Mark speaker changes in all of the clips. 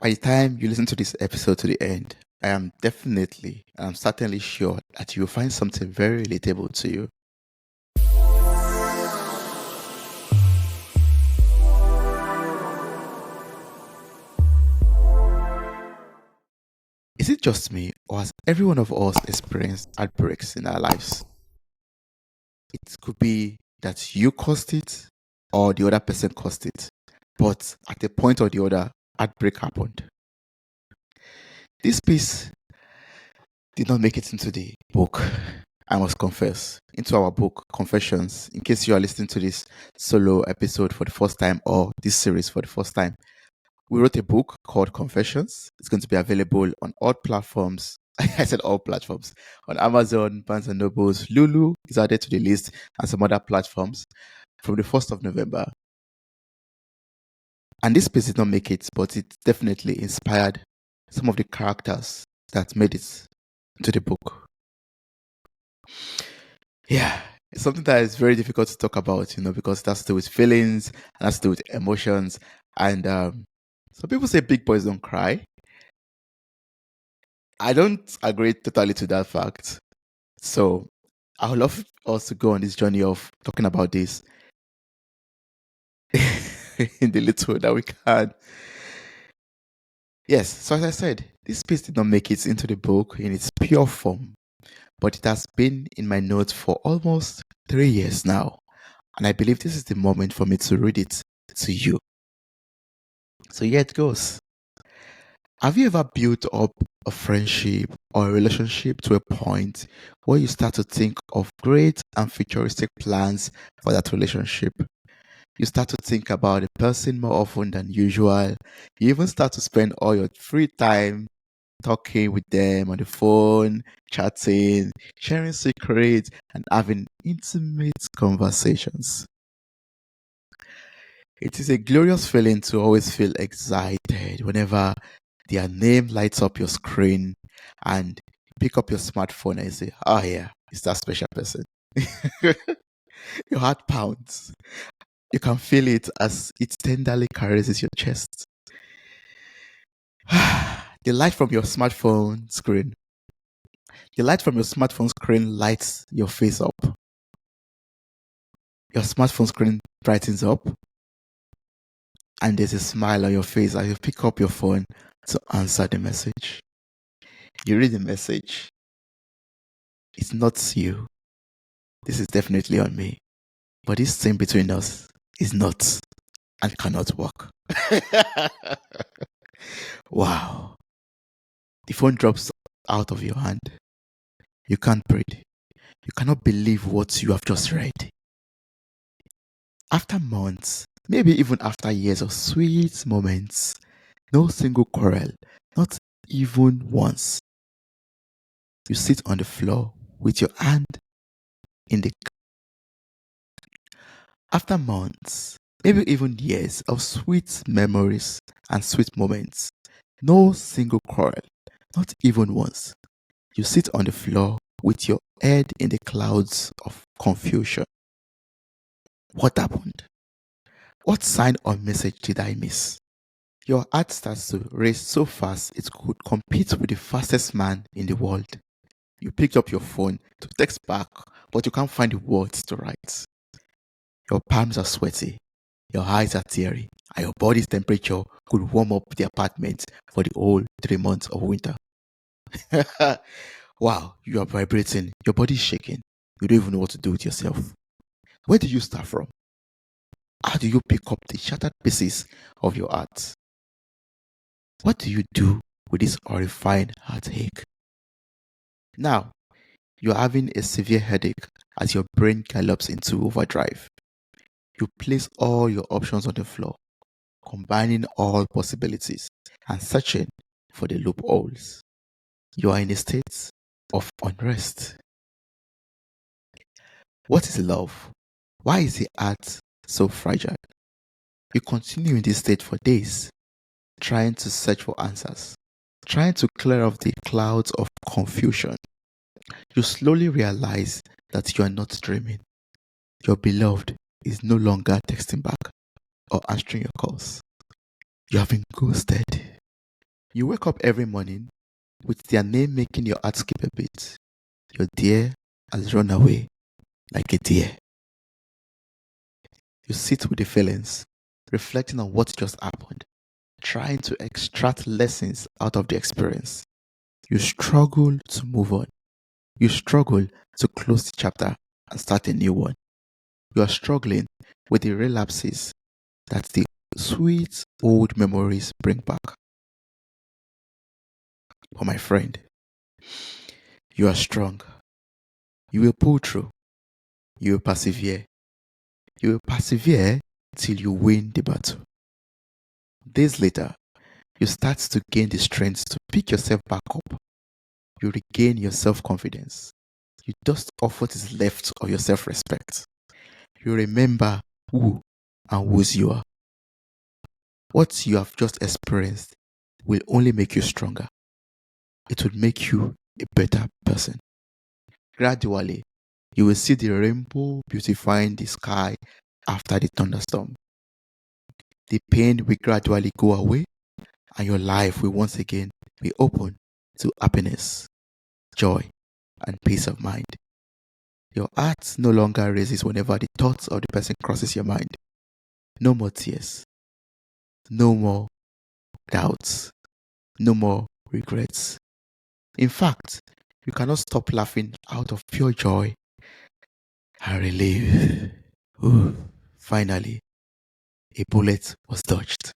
Speaker 1: By the time you listen to this episode to the end, I'm certainly sure that you'll find something very relatable to you. Is it just me, or has every one of us experienced heartbreaks in our lives? It could be that you caused it, or the other person caused it. But at a point or the other, heartbreak happened. This piece did not make it into the book, I must confess, into our book, Confessions. In case you are listening to this solo episode for the first time or this series for the first time, we wrote a book called Confessions. It's going to be available on all platforms. I said all platforms. On Amazon, Barnes& and Nobles, Lulu is added to the list, and some other platforms from the 1st of November. And this piece did not make it, but it definitely inspired some of the characters that made it to the book. Yeah, it's something that is very difficult to talk about, because it has to do with feelings and has to do with emotions. And some people say big boys don't cry. I don't agree totally to that fact. So I would love us to go on this journey of talking about this in the little that we can. Yes, so as I said, this piece did not make it into the book in its pure form, but it has been in my notes for almost 3 years now. And I believe this is the moment for me to read it to you. So here it goes. Have you ever built up a friendship or a relationship to a point where you start to think of great and futuristic plans for that relationship? You start to think about the person more often than usual. You even start to spend all your free time talking with them on the phone, chatting, sharing secrets, and having intimate conversations. It is a glorious feeling to always feel excited whenever their name lights up your screen and pick up your smartphone and say, oh yeah, it's that special person. Your heart pounds. You can feel it as it tenderly caresses your chest. The light from your smartphone screen. The light from your smartphone screen lights your face up. Your smartphone screen brightens up, and there's a smile on your face as you pick up your phone to answer the message. You read the message. It's not you. This is definitely on me. But this thing between us is not and cannot work. Wow. The phone drops out of your hand. You can't breathe. You cannot believe what you have just read. After months, maybe even after years of sweet moments, no single quarrel, not even once. You sit on the floor with your hand in the. After months, maybe even years of sweet memories and sweet moments, no single quarrel, not even once. You sit on the floor with your head in the clouds of confusion. What happened? What sign or message did I miss? Your heart starts to race so fast it could compete with the fastest man in the world. You picked up your phone to text back, but you can't find the words to write. Your palms are sweaty, your eyes are teary, and your body's temperature could warm up the apartment for the whole 3 months of winter. Wow, you are vibrating, your body's shaking. You don't even know what to do with yourself. Where do you start from? How do you pick up the shattered pieces of your heart? What do you do with this horrifying heartache? Now, you're having a severe headache as your brain gallops into overdrive. You place all your options on the floor, combining all possibilities and searching for the loopholes. You are in a state of unrest. What is love? Why is the heart so fragile? You continue in this state for days, trying to search for answers, trying to clear off the clouds of confusion. You slowly realize that you are not dreaming. Your beloved is no longer texting back or answering your calls. You have been ghosted. You wake up every morning with their name making your heart skip a beat. Your dear has run away like a deer. You sit with the feelings, reflecting on what just happened, trying to extract lessons out of the experience. You struggle to move on. You struggle to close the chapter and start a new one. You are struggling with the relapses that the sweet old memories bring back. But my friend, you are strong. You will pull through. You will persevere. You will persevere till you win the battle. Days later, you start to gain the strength to pick yourself back up. You regain your self-confidence. You dust off what is left of your self-respect. You remember who and whose you are. What you have just experienced will only make you stronger. It will make you a better person. Gradually, you will see the rainbow beautifying the sky after the thunderstorm. The pain will gradually go away and your life will once again be open to happiness, joy, and peace of mind. Your heart no longer races whenever the thoughts of the person crosses your mind. No more tears. No more doubts. No more regrets. In fact, you cannot stop laughing out of pure joy and relief. Ooh, finally, a bullet was dodged.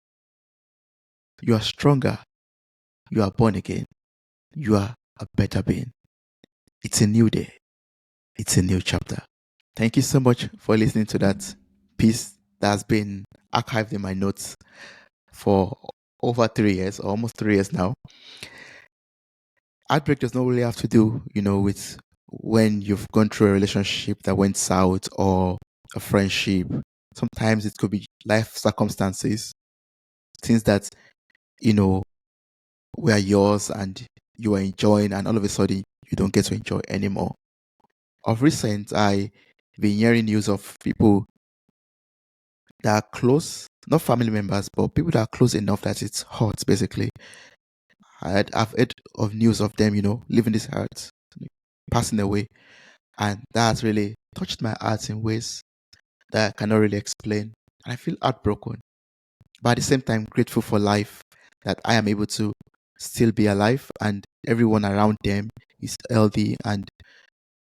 Speaker 1: You are stronger. You are born again. You are a better being. It's a new day. It's a new chapter. Thank you so much for listening to that piece that has been archived in my notes for over 3 years, or almost 3 years now. Heartbreak does not really have to do, with when you've gone through a relationship that went south or a friendship. Sometimes it could be life circumstances, things that, were yours and you were enjoying, and all of a sudden you don't get to enjoy anymore. Of recent, I've been hearing news of people that are close, not family members, but people that are close enough that it's hot, basically. I've heard of news of them, leaving this earth, passing away. And that has really touched my heart in ways that I cannot really explain. And I feel heartbroken, but at the same time, grateful for life, that I am able to still be alive and everyone around them is healthy and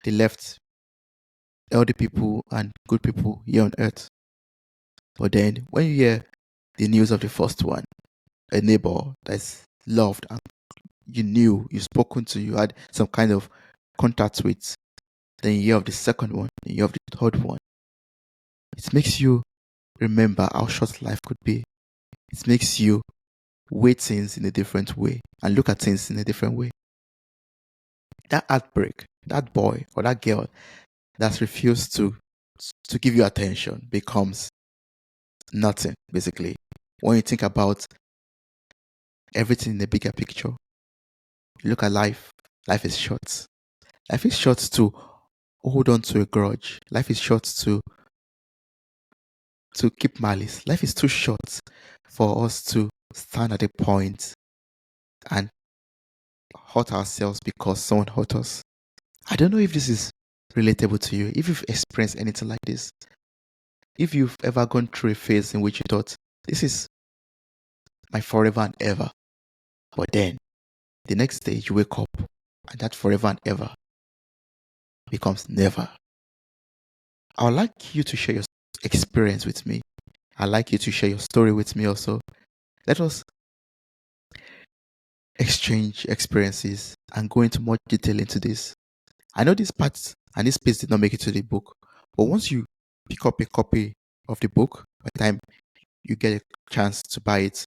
Speaker 1: they left healthy people and good people here on earth. But then when you hear the news of the first one, a neighbor that's loved and you knew, you spoken to, you had some kind of contact with, then you hear of the second one, then you hear of the third one. It makes you remember how short life could be. It makes you weigh things in a different way and look at things in a different way. That heartbreak, that boy or that girl that's refused to give you attention becomes nothing, basically. When you think about everything in the bigger picture, you look at life. Life is short. Life is short to hold on to a grudge. Life is short to keep malice. Life is too short for us to stand at a point and hurt ourselves because someone hurt us. I don't know if this is relatable to you, if you've experienced anything like this, if you've ever gone through a phase in which you thought, this is my forever and ever. But then, the next day you wake up and that forever and ever becomes never. I would like you to share your experience with me. I'd like you to share your story with me also. Let us exchange experiences and go into more detail into this. I know this part and this piece did not make it to the book, but once you pick up a copy of the book, by the time you get a chance to buy it,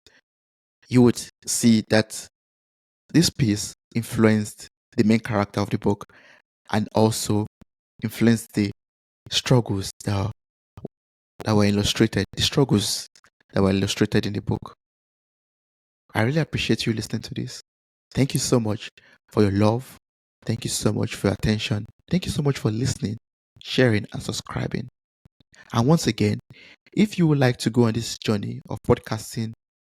Speaker 1: you would see that this piece influenced the main character of the book and also influenced the struggles that were illustrated, the struggles that were illustrated in the book. I really appreciate you listening to this. Thank you so much for your love. Thank you so much for your attention. Thank you so much for listening, sharing, and subscribing. And once again, if you would like to go on this journey of podcasting,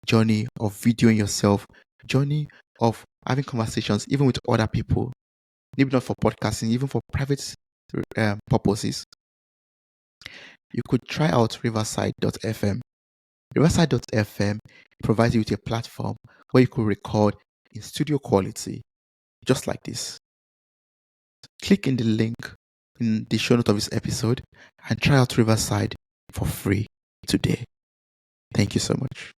Speaker 1: journey of videoing yourself, journey of having conversations even with other people, maybe not for podcasting, even for private purposes, you could try out riverside.fm. Riverside.fm provides you with a platform where you could record in studio quality, just like this. Click in the link in the show note of this episode and try out Riverside for free today. Thank you so much.